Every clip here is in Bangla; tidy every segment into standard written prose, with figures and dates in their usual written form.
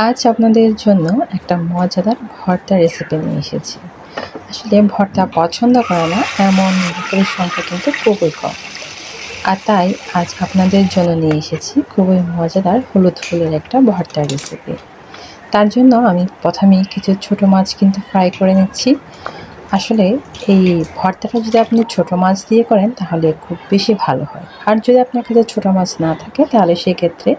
আজ আপনাদের জন্য একটা মজাদার ভর্তা রেসিপি নিয়ে এসেছি। আসলে ভর্তা পছন্দ করে না এমন লোকের সংখ্যা কিন্তু খুবই কম। আর তাই আজ আপনাদের জন্য নিয়ে এসেছি খুবই মজাদার হলুদ ফুলের একটা ভর্তার রেসিপি। তার জন্য আমি প্রথমেই কিছু ছোট মাছ কিন্তু ফ্রাই করে নিচ্ছি। আসলে এই ভর্তাটা যদি আপনি ছোট মাছ দিয়ে করেন তাহলে খুব বেশি ভালো হয়। আর যদি আপনার কাছে ছোট মাছ না থাকে তাহলে সেক্ষেত্রে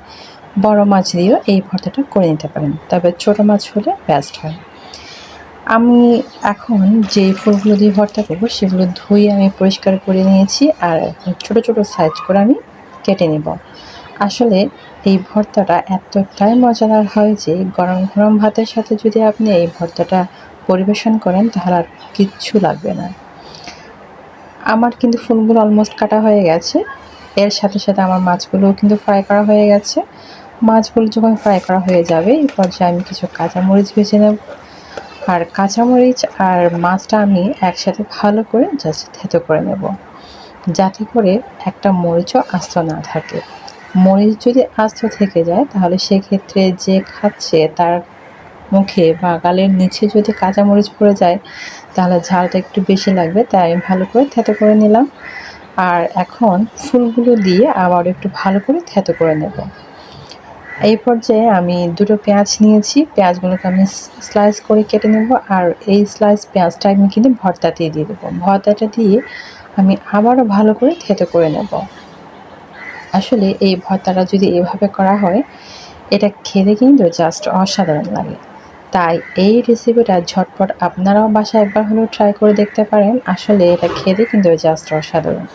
বড় মাছ দিয়েও এই ভর্তাটা করে নিতে পারেন, তবে ছোট মাছ হলে বেস্ট হয়। আমি এখন যে ফুলগুলো দিয়ে ভর্তা করবো সেগুলো ধুয়ে আমি পরিষ্কার করে নিয়েছি আর ছোট ছোট সাইজ করে আমি কেটে নেব। আসলে এই ভর্তাটা এতটাই মজাদার হয় যে গরম গরম ভাতের সাথে যদি আপনি এই ভর্তাটা পরিবেশন করেন তাহলে আর কিচ্ছু লাগবে না। আমার কিন্তু ফুলগুলো অলমোস্ট কাটা হয়ে গেছে। এর সাথে সাথে আমার মাছগুলোও কিন্তু ফ্রাই করা হয়ে গেছে। মাছগুলো যখন ফ্রাই করা হয়ে যাবে এই পর্যায়ে আমি কিছু কাঁচামরিচ ভেজে নেব। আর কাঁচামরিচ আর মাছটা আমি একসাথে ভালো করে জাস্ট থেতো করে নেব, যাতে করে একটা মরিচও আস্ত না থাকে। মরিচ যদি আস্ত থেকে যায় তাহলে সেক্ষেত্রে যে খাচ্ছে তার মুখে বা গালের নিচে যদি কাঁচামরিচ পড়ে যায় তাহলে ঝালটা একটু বেশি লাগবে, তাই আমি ভালো করে থেতো করে নিলাম। আর এখন ফুলগুলো দিয়ে আবার একটু ভালো করে থেতো করে নেব। এই পর্যায়ে আমি দুটো পেঁয়াজ নিয়েছি, পেঁয়াজগুলোকে আমি স্লাইস করে কেটে নেব। আর এই স্লাইস পেঁয়াজটা আমি কিন্তু ভর্তাতে দিয়ে দেবো। ভর্তাটা দিয়ে আমি আবারও ভালো করে থেতো করে নেব। আসলে এই ভর্তাটা যদি এভাবে করা হয় এটা খেতে কিন্তু জাস্ট অসাধারণ লাগে। তাই এই রেসিপিটা ঝটপট আপনারাও বাসায় একবার হলেও ট্রাই করে দেখতে পারেন। আসলে এটা খেতে কিন্তু জাস্ট অসাধারণ।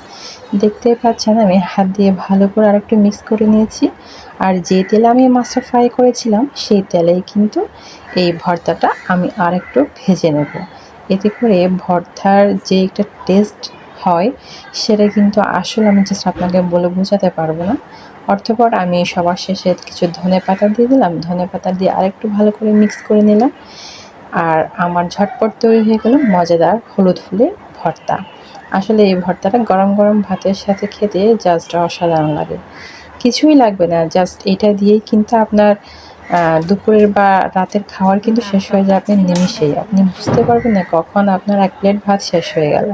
দেখতেই পাচ্ছেন আমি হাত দিয়ে ভালো করে আরেকটু মিক্স করে নিয়েছি। আর যে তেলে আমি মাছটা ফ্রাই করেছিলাম সেই তেলেই কিন্তু এই ভর্তাটা আমি আরেকটু ভেজে নেব। এতে করে ভর্তার যে একটা টেস্ট হয় সেটা কিন্তু আসলে আমি জাস্ট আপনাকে বলে বোঝাতে পারবো না। অতঃপর আমি সবার শেষে কিছু ধনেপাতা দিয়ে দিলাম, ধনেপাতা দিয়ে আরেকটু ভালো করে মিক্স করে নিলাম। আর আমার ঝটপট তৈরি হয়ে গেল মজাদার হলুদ ফুলের ভর্তা। আসলে এই ভর্তাটা গরম গরম ভাতের সাথে খেতে জাস্ট অসাধারণ লাগে। কিছুই লাগবে না, জাস্ট এটা দিয়েই কিন্তু আপনার দুপুরের বা রাতের খাবার কিন্তু শেষ হয়ে যাবে নিমিষেই। আপনি বুঝতে পারবেন না কখন আপনার এক প্লেট ভাত শেষ হয়ে গেল।